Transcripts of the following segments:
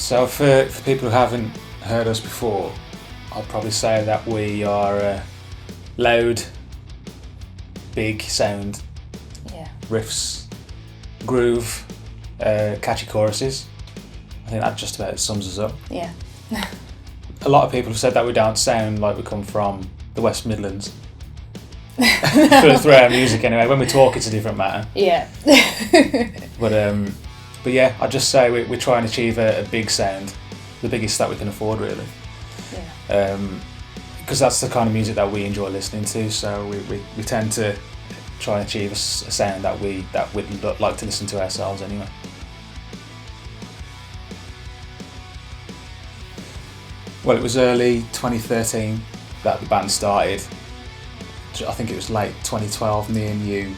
So for people who haven't heard us before, I'd probably say that we are loud, big sound, riffs, groove, catchy choruses. I think that just about sums us up. Yeah. A lot of people have said that we don't sound like we come from the West Midlands. Through our music anyway. When we talk, it's a different matter. Yeah. But yeah, I'd just say we try and achieve a big sound, the biggest that we can afford, really. Yeah. Because that's the kind of music that we enjoy listening to. So we tend to try and achieve a sound that we'd like to listen to ourselves anyway. Well, it was early 2013 that the band started. I think it was late 2012. Me and you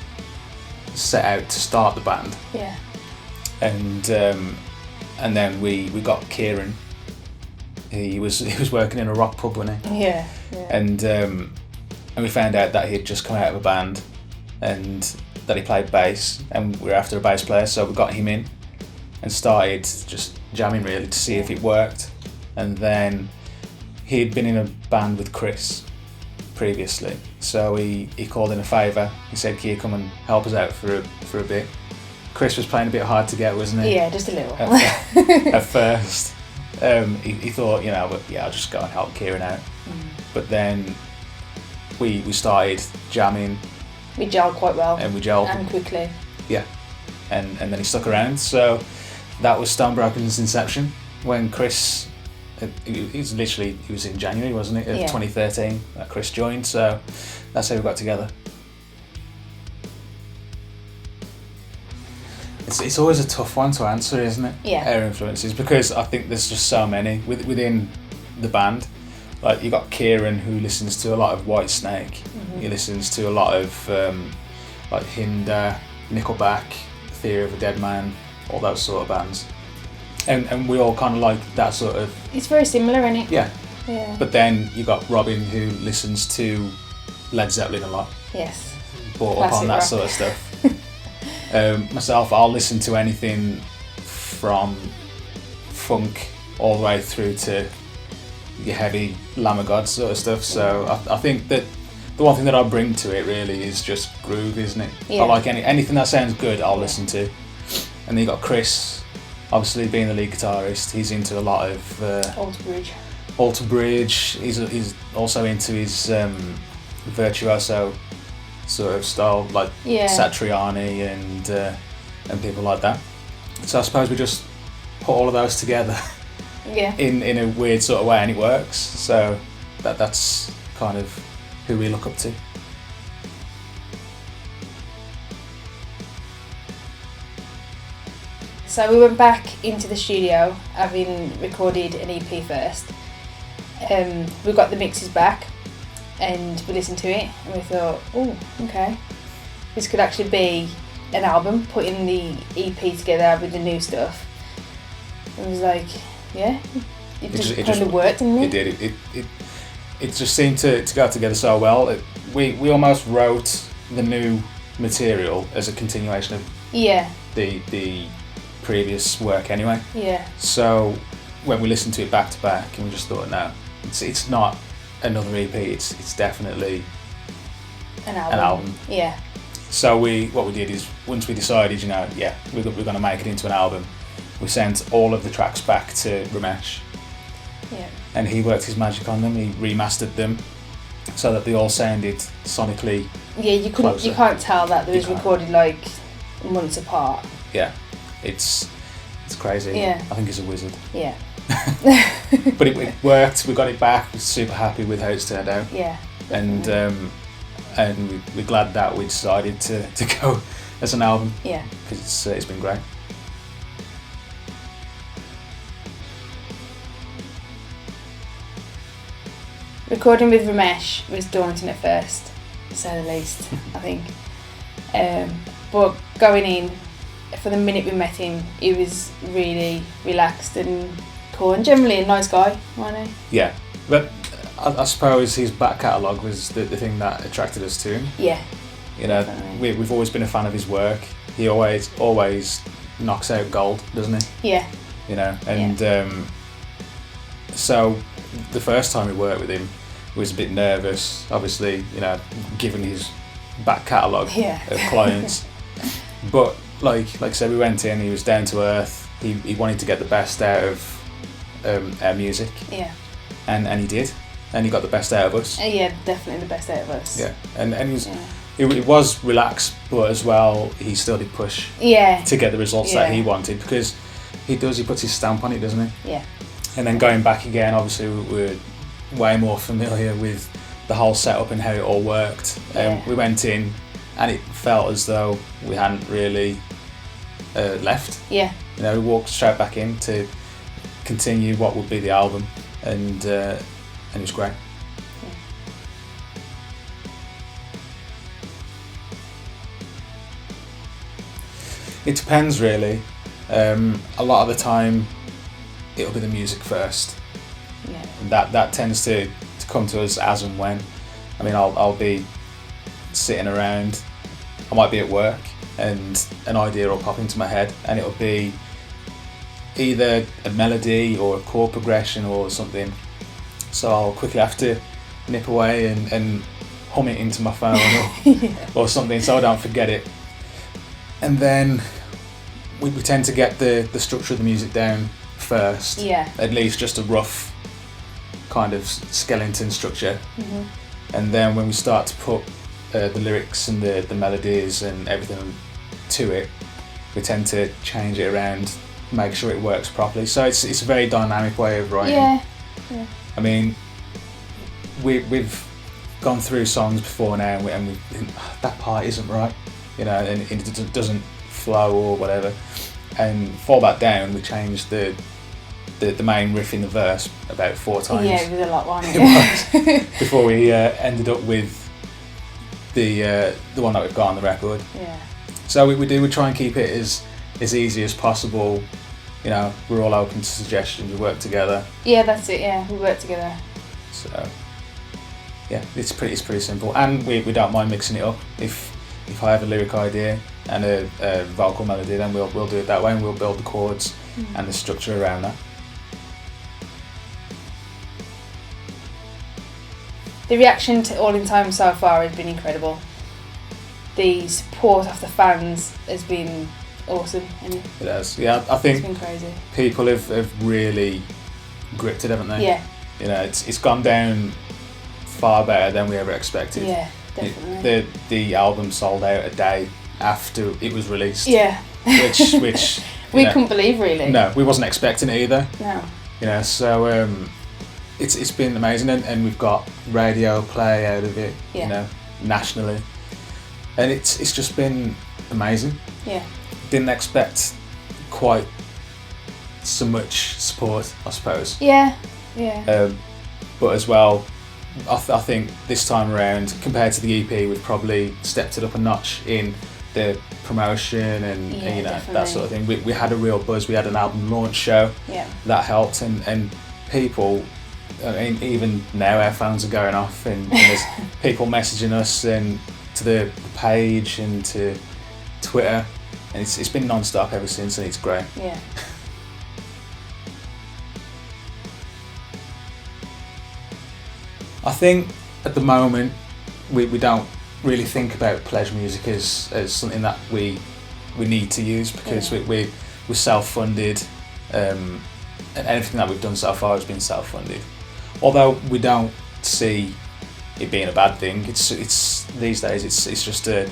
set out to start the band. Yeah. And then we got Kieran. He was working in a rock pub, wasn't he? Yeah. And we found out that he had just come out of a band and that he played bass, and we were after a bass player, so we got him in and started just jamming really to see if it worked. And then he'd been in a band with Chris previously, so he called in a favour. He said, "Can you come and help us out for a bit?" Chris was playing a bit hard to get, wasn't he? Yeah, just a little. At first, he thought, I'll just go and help Kieran out. But then we started jamming. We gelled quite well. And we gelled. And quickly. Yeah, and then he stuck around. So that was Stonebroken's inception. When Chris, he was in January, wasn't it, of 2013 that Chris joined. So that's how we got together. It's always a tough one to answer, isn't it? Yeah. Our influences, because I think there's just so many within the band. Like, you got Kieran, who listens to a lot of Whitesnake. Mm-hmm. He listens to a lot of like Hinder, Nickelback, Theory of a Dead Man, all those sort of bands. And we all kind of like that sort of... It's very similar, isn't it? Yeah. Yeah. But then you got Robin, who listens to Led Zeppelin a lot. Yes. Brought up on that rock. Sort of stuff. Myself, I'll listen to anything from funk all the way through to your heavy Lamb of God sort of stuff. So I think that the one thing that I bring to it really is just groove, isn't it? Yeah. I like anything that sounds good, I'll listen to. And then you got Chris, obviously being the lead guitarist, he's into a lot of Alter Bridge. He's also into his virtuoso sort of style, like Satriani and people like that. So I suppose we just put all of those together in a weird sort of way, and it works. So that's kind of who we look up to. So we went back into the studio, having recorded an EP first. We got the mixes back and we listened to it and we thought, oh, okay, this could actually be an album, putting the EP together with the new stuff. It was like, yeah, it just worked, didn't it? It did. It just seemed to go together so well. We almost wrote the new material as a continuation of the previous work anyway. Yeah. So when we listened to it back to back, and we just thought, no, it's not another EP. It's definitely an album. Yeah. So what we did is, once we decided, we're going to make it into an album, we sent all of the tracks back to Romesh. Yeah. And he worked his magic on them. He remastered them so that they all sounded sonically. Yeah, you can't tell that they was recorded like months apart. Yeah, it's crazy. Yeah. I think he's a wizard. Yeah. But it worked. We got it back. We're super happy with how it's turned out. Yeah. And we're glad that we decided to go as an album. Yeah. Because it's been great. Recording with Romesh was daunting at first, to say the least, I think. But going in, for the minute we met him, he was really relaxed and cool, and generally a nice guy, wasn't he? Yeah, but I suppose his back catalogue was the thing that attracted us to him. Yeah. We've always been a fan of his work. He always knocks out gold, doesn't he? Yeah. you know. And so the first time we worked with him, we was a bit nervous, obviously, you know, given his back catalogue of clients. But like I said, we went in, he was down to earth, he wanted to get the best out of our music. Yeah. And he did. And he got the best out of us. Yeah, definitely the best out of us. Yeah. And he was it was relaxed, but as well he still did push to get the results that he wanted, because he puts his stamp on it, doesn't he? Yeah. And then going back again, obviously we're way more familiar with the whole setup and how it all worked. We went in and it felt as though we hadn't really left. Yeah. You know, we walked straight back in to continue what would be the album, and it was great. It depends really. A lot of the time it'll be the music first. Yeah. And that tends to come to us as and when. I mean, I'll be sitting around, I might be at work, and an idea will pop into my head, and it'll be either a melody or a chord progression or something. So I'll quickly have to nip away and hum it into my phone or something, so I don't forget it. And then we tend to get the structure of the music down first. Yeah. At least just a rough kind of skeleton structure. Mm-hmm. And then when we start to put the lyrics and the melodies and everything to it, we tend to change it around, make sure it works properly. So it's a very dynamic way of writing. Yeah. I mean, we've gone through songs before now, and we think, that part isn't right, you know, and it doesn't flow or whatever. And fall back down, we changed the main riff in the verse about 4 times. Yeah, it was a lot, wasn't it? Before we ended up with the one that we've got on the record. Yeah. So we try and keep it as easy as possible. You know, we're all open to suggestions. We work together. Yeah, that's it. Yeah, we work together. So yeah, it's pretty simple, and we don't mind mixing it up. If I have a lyric idea and a vocal melody, then we'll do it that way, and we'll build the chords and the structure around that. The reaction to All in Time so far has been incredible. The support of the fans has been awesome. It has. Yeah, I think it's been crazy. People have really gripped it, haven't they? Yeah. You know, it's gone down far better than we ever expected. Yeah, definitely. The album sold out a day after it was released. Yeah. Which we couldn't believe, really. No, we wasn't expecting it either. No. You know, so it's been amazing, and we've got radio play out of it. Yeah. You know, nationally, and it's just been amazing. Yeah. Didn't expect quite so much support, I suppose. Yeah. Yeah. But as well, I think this time around, compared to the EP, we've probably stepped it up a notch in the promotion and you know, definitely. That sort of thing. We had a real buzz. We had an album launch show. Yeah. That helped, and people. I mean, even now our phones are going off, and there's people messaging us and to the page and to Twitter, and it's been non-stop ever since, and it's great. Yeah. I think at the moment we don't really think about pleasure music as something that we need to use, because we're self-funded, and everything that we've done so far has been self-funded. Although we don't see it being a bad thing, it's these days it's just a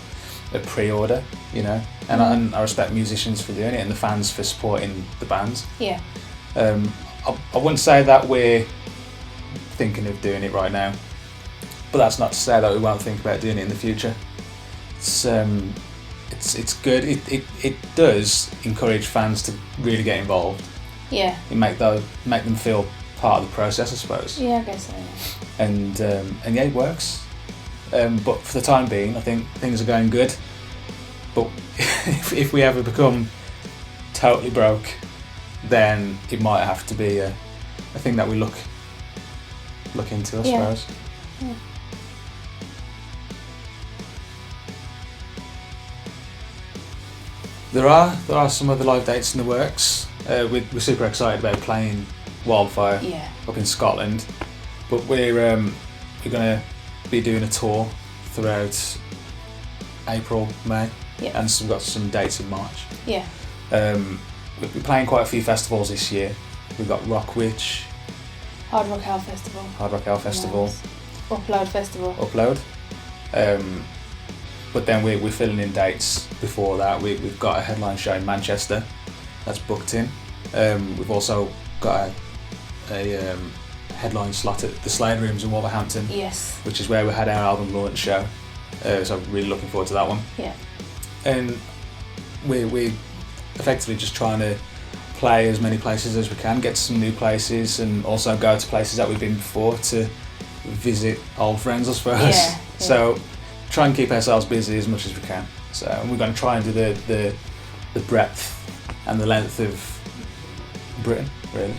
pre-order, you know, and I respect musicians for doing it and the fans for supporting the bands. Yeah. I wouldn't say that we're thinking of doing it right now, but that's not to say that we won't think about doing it in the future. It's good. It does encourage fans to really get involved. Yeah. It make them feel part of the process, I suppose. Yeah, I guess so. Yeah. And yeah, it works. But for the time being, I think things are going good. But if we ever become totally broke, then it might have to be a thing that we look into, I suppose. Yeah. There are some other live dates in the works. we're super excited about playing Wildfire up in Scotland, but we're going to be doing a tour throughout April, May, and so we've got some dates in March. We'll be playing quite a few festivals this year. We've got Rockwitch, Hard Rock Hell Festival, nice. Upload Festival. But then we're filling in dates before that. We've got a headline show in Manchester that's booked in. We've also got a headline slot at the Slade Rooms in Wolverhampton, which is where we had our album launch show. So I'm really looking forward to that one. And we're effectively just trying to play as many places as we can, get to some new places, and also go to places that we've been before to visit old friends, I suppose. So try and keep ourselves busy as much as we can. So and we're going to try and do the breadth and the length of Britain, really.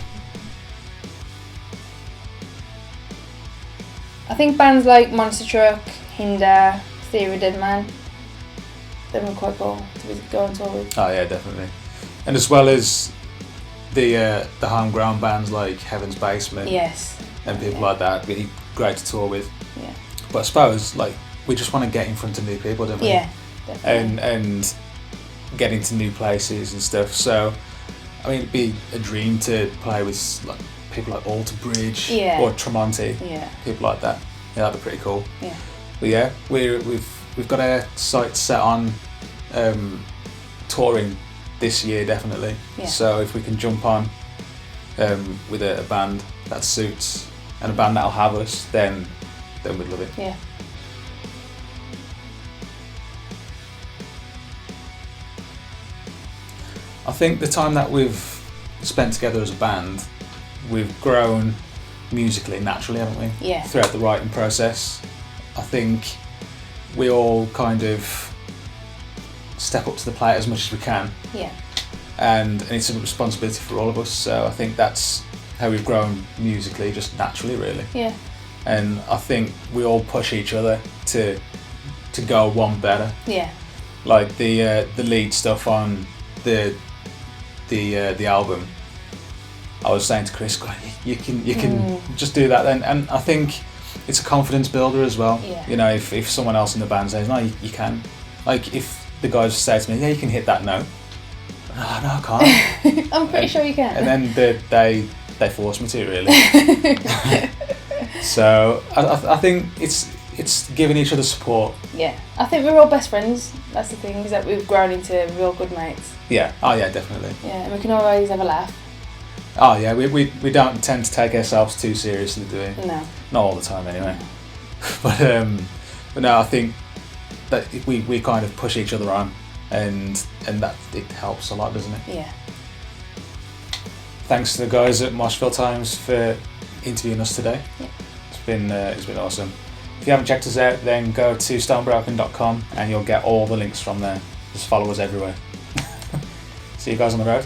I think bands like Monster Truck, Hinder, Theory Dead Man, them are quite cool to go on tour with. Oh yeah, definitely. And as well as the homegrown bands like Heaven's Basement, and people like that, really great to tour with. But I suppose we just want to get in front of new people, don't we? Definitely. And get into new places and stuff. So I mean, it'd be a dream to play with people like Alter Bridge or Tremonti, people like that. Yeah, that'd be pretty cool. But yeah, we've got our sights set on touring this year, definitely. So if we can jump on with a band that suits and a band that'll have us, then we'd love it. I think the time that we've spent together as a band, we've grown musically naturally, haven't we? Throughout the writing process. I think we all kind of step up to the plate as much as we can. And it's a responsibility for all of us, so I think that's how we've grown musically, just naturally, really. And I think we all push each other to go one better. Like the lead stuff on the album, I was saying to Chris, you can just do that then, and I think it's a confidence builder as well. You know, if someone else in the band says no, you can, like if the guys say to me, you can hit that note, no, I can't. I'm pretty sure you can. And then they force me to, really. So I think it's giving each other support. I think we're all best friends. That's the thing, is that we've grown into real good mates. Oh yeah, definitely. And we can always have a laugh. Oh yeah, we don't tend to take ourselves too seriously, do we? No. Not all the time, anyway. But no, I think that we kind of push each other on, and that it helps a lot, doesn't it? Thanks to the guys at Moshville Times for interviewing us today. It's been awesome. If you haven't checked us out, then go to stonebroken.com and you'll get all the links from there. Just follow us everywhere. See you guys on the road.